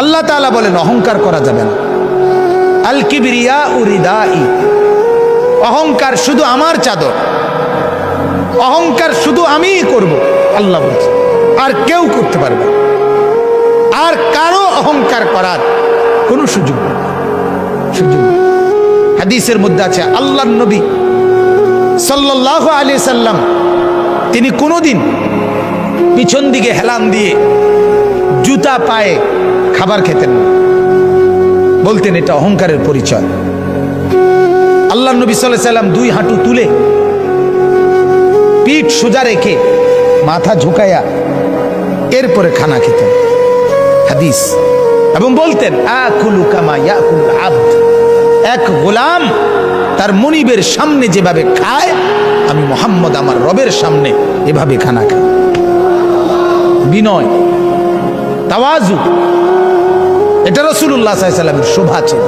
আল্লাহ তাআলা বলেন অহংকার করা যাবে না। আল কিবরিয়া উরিদাই, অহংকার শুধু আমার চাদর, অহংকার শুধু আমিই করব, আল্লাহ বলছে, আর কেউ করতে পারবে না। আর কারো অহংকার করার কোনো সুযোগ নেই, সুযোগ নেই। হাদিসের মধ্যে আছে আল্লাহর নবী সাল্লাল্লাহু আলাইহি সাল্লাম তিনি কোনোদিন পিছন দিকে হেলান দিয়ে জুতা পায়ে খাবার খেতেন না, বলতেন এটা অহংকারের পরিচয়। আল্লাহর নবী সাল্লাল্লাহু আলাইহি সাল্লাম দুই হাঁটু তুলে পিঠ সোজা রেখে মাথা ঝুঁকাইয়া এরপরে খানা খেতেন, হাদিস। এবং বলতেন আকুলু কামা ইয়াকুলুল আবদ, এক গোলাম তার মনিবের সামনে যেভাবে খায় আমি মুহাম্মদ আমার রবের সামনে এভাবে খানা খাই। বিনয়, তাওয়াজু, এটা রাসূলুল্লাহ সাল্লাল্লাহু আলাইহি ওয়াসাল্লামের শোভা ছিল।